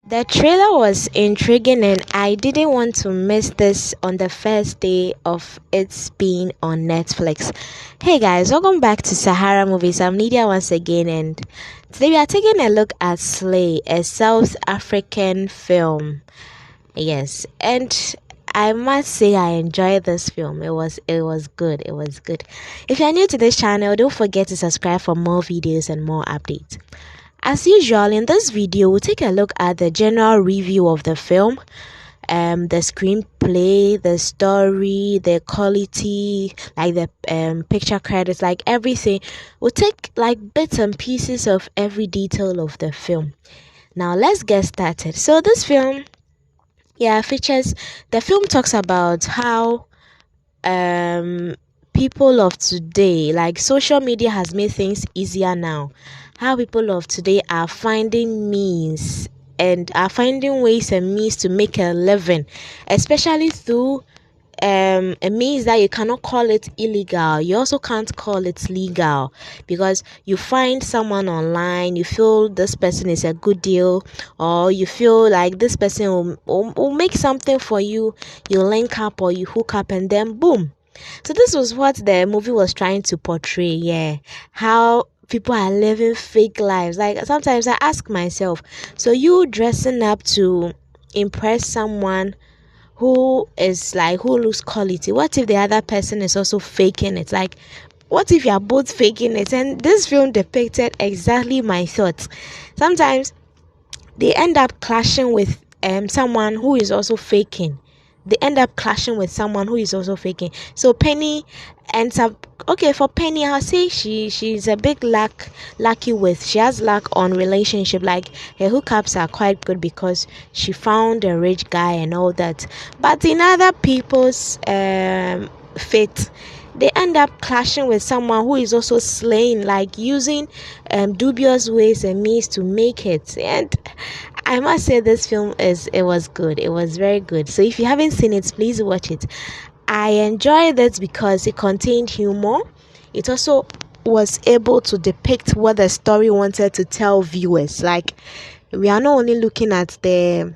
The trailer was intriguing, and I didn't want to miss this on the first day of its being on Netflix. Hey guys, welcome back to Sahara Movies. I'm Lydia once again, and today we are taking a look at Slay, a South African film. Yes, and I must say I enjoyed this film. It was good. It was good. If you're new to this channel, don't forget to subscribe for more videos and more updates. As usual, in this video, we'll take a look at the general review of the film, the screenplay, the story, the quality, like the picture credits, like everything. We'll take like bits and pieces of every detail of the film. Now, let's get started. So, this film, features. The film talks about how people of today, like social media has made things easier now, how people of today are finding means and are finding ways and means to make a living, especially through a means that you cannot call it illegal, you also can't call it legal, because you find someone online, you feel this person is a good deal, or you feel like this person will make something for you, you link up or you hook up, and then boom. So this was what the movie was trying to portray. How people are living fake lives. Like sometimes I ask myself, so you dressing up to impress someone who looks quality, what if the other person is also faking it? Like, what if you are both faking it? And this film depicted exactly my thoughts. Sometimes they end up clashing with someone who is also faking. So Penny ends up, okay, for Penny, I'll say she's a big lucky with, she has luck on relationship. Like her hookups are quite good because she found a rich guy and all that. But in other people's fate, they end up clashing with someone who is also slaying, like using dubious ways and means to make it. And I must say this film was good. It was very good. So if you haven't seen it, please watch it. I enjoyed it because it contained humor. It also was able to depict what the story wanted to tell viewers. Like, we are not only looking at the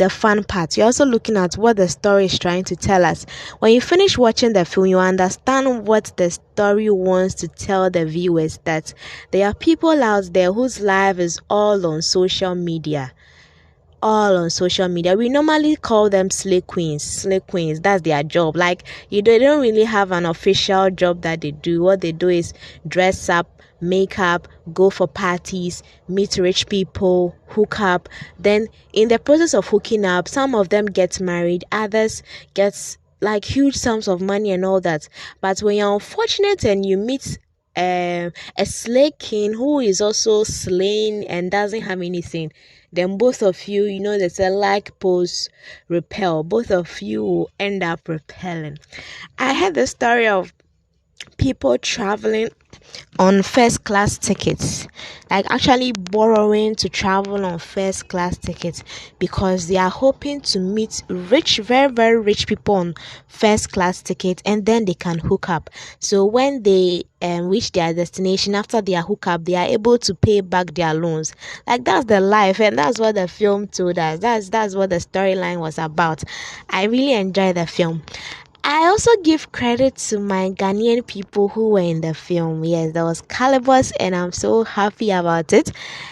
fun part, you're also looking at what the story is trying to tell us. When you finish watching the film, you understand what the story wants to tell the viewers, that there are people out there whose life is all on social media. We normally call them slay queens. That's their job. Like, they don't really have an official job that they do. What they do is dress up, make up, go for parties, meet rich people, hook up. Then in the process of hooking up, some of them get married, others get like huge sums of money and all that. But when you're unfortunate and you meet a slay king who is also slaying and doesn't have anything, then both of you, there's a like pose repel, both of you will end up repelling. I heard the story of people traveling on first class tickets, like actually borrowing to travel on first class tickets, because they are hoping to meet very very rich people on first class tickets, and then they can hook up. So when they reach their destination after their hookup, they are able to pay back their loans. Like, that's the life, and that's what the film told us. That's what the storyline was about. I really enjoyed the film. I also give credit to my Ghanaian people who were in the film. Yes, there was Kalybos, and I'm so happy about it.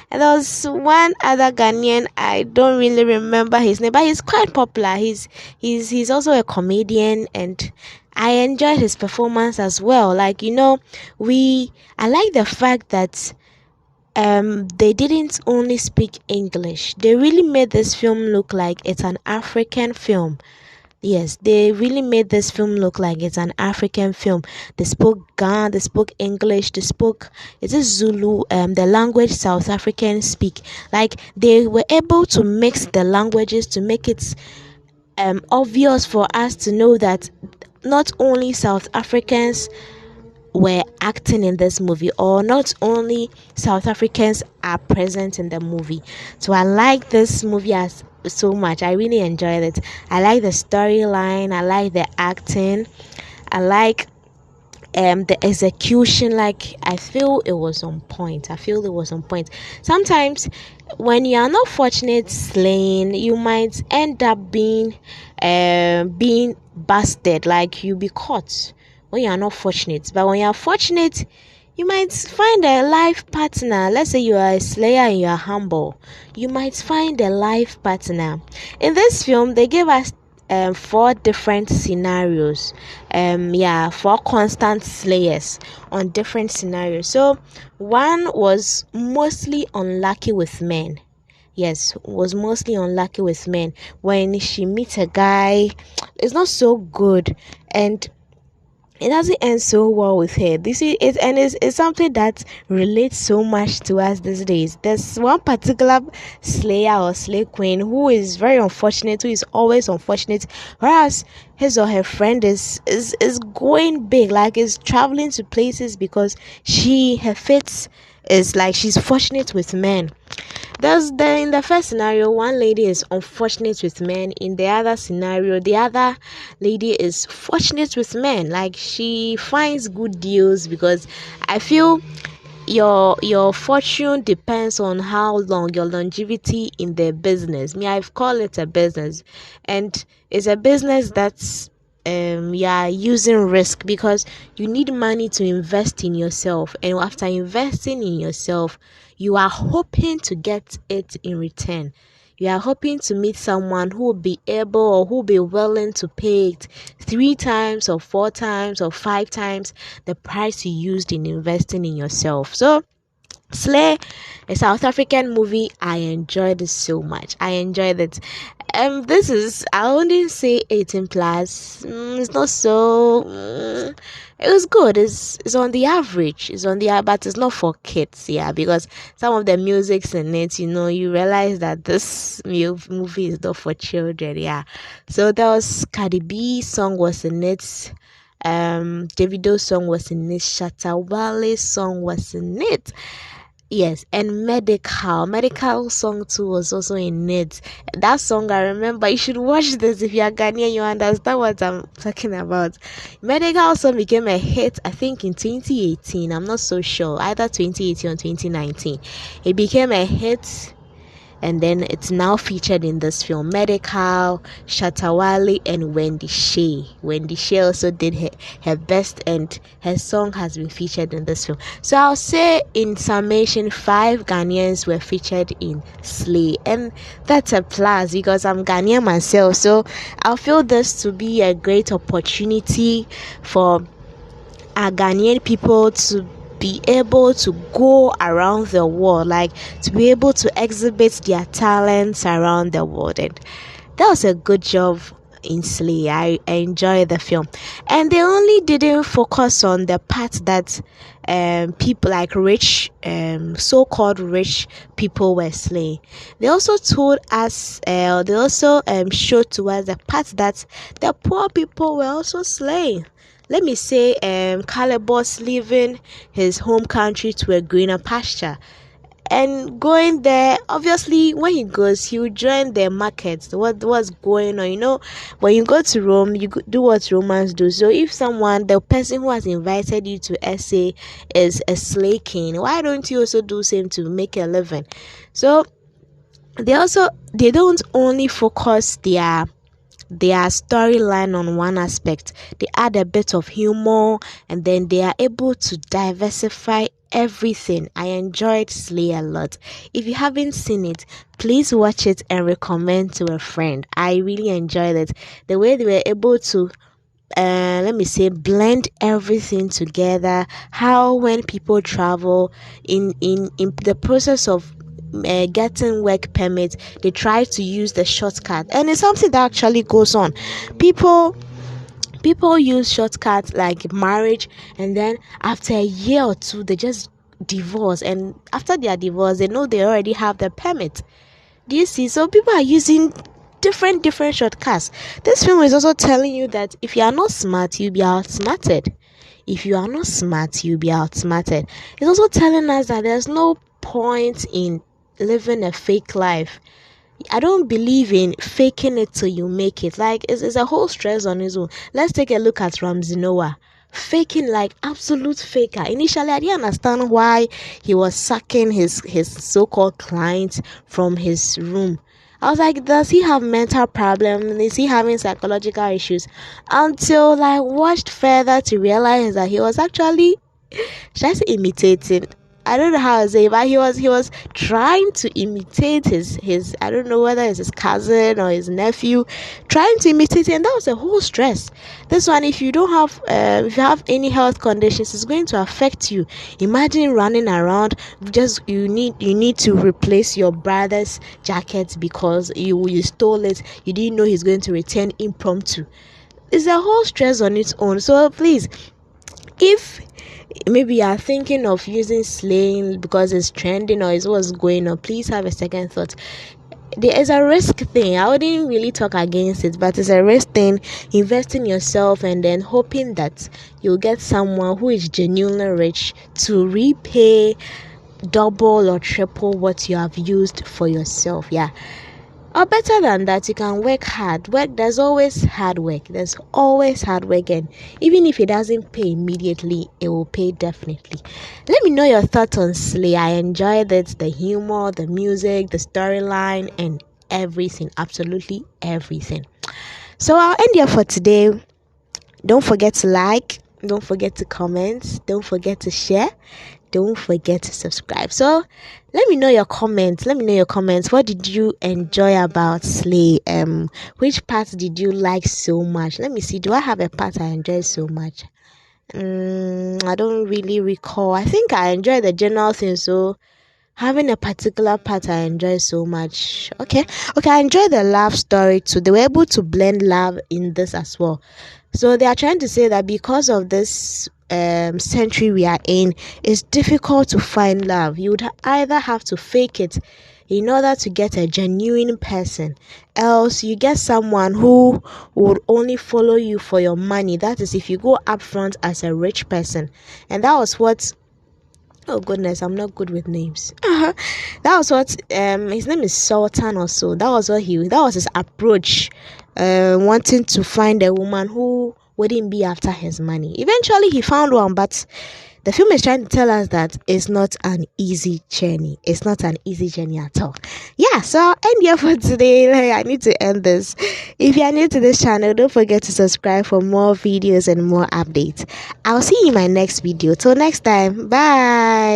And there was one other Ghanaian, I don't really remember his name, but he's quite popular. He's also a comedian, and I enjoyed his performance as well. Like, I like the fact that they didn't only speak English. They really made this film look like it's an African film. Yes, they really made this film look like it's an African film. They spoke Ghana, they spoke English, is it Zulu, the language South Africans speak. Like, they were able to mix the languages to make it obvious for us to know that not only South Africans were acting in this movie, or not only South Africans are present in the movie. So I like this movie so much. I really enjoyed it. I like the storyline, I like the acting, I like the execution, like I feel it was on point. Sometimes when you are not fortunate slaying, you might end up being busted, like you'll be caught when you are not fortunate. But when you are fortunate, you might find a life partner. Let's say you are a slayer and you are humble, you might find a life partner. In this film, they gave us four different scenarios. Four constant slayers on different scenarios. So one was mostly unlucky with men. Yes, was mostly unlucky with men. When she meets a guy, it's not so good, and it doesn't end so well with her. This is it, and it's something that relates so much to us these days. There's one particular slayer or slay queen who is very unfortunate, who is always unfortunate, whereas his or her friend is going big, like is traveling to places because her fate is like she's fortunate with men. In the first scenario, one lady is unfortunate with men. In the other scenario, the other lady is fortunate with men. Like she finds good deals, because I feel your fortune depends on how long your longevity in the business. I've called it a business, and it's a business that's using risk, because you need money to invest in yourself, and after investing in yourself, you are hoping to get it in return. You are hoping to meet someone who will be able, or who will be willing to pay it 3 times or 4 times or 5 times the price you used in investing in yourself. So Slay, a South African movie. I enjoyed it so much. I enjoyed it. This is, I wouldn't say 18 plus. It's not so. It was good. It's on the average. But it's not for kids. Yeah, because some of the music's in it, you realize that this movie is not for children. Yeah. So there was Cardi B song was in it. Davido's song was in it. Shatta Wale's song was in it. Yes, and medical song too was also in it. That song, I remember, you should watch this. If you are Ghanaian, you understand what I'm talking about. Medical song became a hit, I think, in 2018. I'm not so sure, either 2018 or 2019. It became a hit, and then it's now featured in this film. Medical, Shatta Wale, and Wendy Shay. Wendy Shay also did her best, and her song has been featured in this film. So I'll say, in summation, 5 Ghanaians were featured in Slay, and that's a plus because I'm Ghanaian myself. So I'll feel this to be a great opportunity for our Ghanaian people to be able to go around the world, like to be able to exhibit their talents around the world. And that was a good job in Slay. I enjoyed the film, and they only didn't focus on the part that people like rich, so-called rich people were slaying. They also told us, they also showed to us the part that the poor people were also slaying. Let me say, Kalybos leaving his home country to a greener pasture, and going there. Obviously, when he goes, he will join the markets. What's going on? When you go to Rome, you do what Romans do. So if the person who has invited you to SA is a slay king, why don't you also do same to make a living? So they don't only focus their storyline on one aspect. They add a bit of humor, and then they are able to diversify everything. I enjoyed Slay a lot. If you haven't seen it, please watch it and recommend to a friend. I really enjoyed it. The way they were able to blend everything together. How when people travel in the process of getting work permit, they try to use the shortcut, and it's something that actually goes on. People use shortcuts like marriage, and then after a year or two they just divorce, and after their divorce they know they already have the permit. Do you see? So people are using different shortcuts. This film is also telling you that if you are not smart, you'll be outsmarted. If you are not smart, you'll be outsmarted. It's also telling us that there's no point in living a fake life. I don't believe in faking it till you make it. Like, it's a whole stress on its own. Let's take a look at Ramsey Noah. faking like absolute faker. Initially, I didn't understand why he was sacking his so-called clients from his room. I was like, does he have mental problems? Is he having psychological issues? Until I watched further to realize that he was actually just imitating. I don't know how to say, but he was trying to imitate his I don't know whether it's his cousin or his nephew, trying to imitate, and that was a whole stress. This one, if you don't have if you have any health conditions, it's going to affect you. Imagine running around, just you need to replace your brother's jacket because you stole it. You didn't know he's going to return impromptu. It's a whole stress on its own. So please, if maybe you are thinking of using slang because it's trending or is what's going on, please have a second thought. There is a risk thing. I wouldn't really talk against it, but it's a risk thing. Invest in yourself and then hoping that you'll get someone who is genuinely rich to repay double or triple what you have used for yourself. Yeah. Or better than that, you can work hard. There's always hard work. There's always hard work, and even if it doesn't pay immediately, it will pay definitely. Let me know your thoughts on Slay. I enjoyed it, the humor, the music, the storyline, and everything. Absolutely everything. So I'll end here for today. Don't forget to like, don't forget to comment, don't forget to share, don't forget to subscribe. So let me know your comments. What did you enjoy about Slay? Which part did you like so much? Let me see. Do I have a part I enjoyed so much? I don't really recall. I think I enjoyed the general thing. So having a particular part I enjoy so much. Okay, I enjoy the love story too. They were able to blend love in this as well. So they are trying to say that because of this century we are in, it's difficult to find love. You would either have to fake it in order to get a genuine person, else you get someone who would only follow you for your money. That is if you go up front as a rich person. And that was what, oh goodness, I'm not good with names. That was what his name is Sultan or so. That was his approach, wanting to find a woman who wouldn't be after his money. Eventually he found one, but the film is trying to tell us that it's not an easy journey. It's not an easy journey at all. Yeah, so I'll end here for today. I need to end this. If you are new to this channel, don't forget to subscribe for more videos and more updates. I'll see you in my next video. Till next time, bye.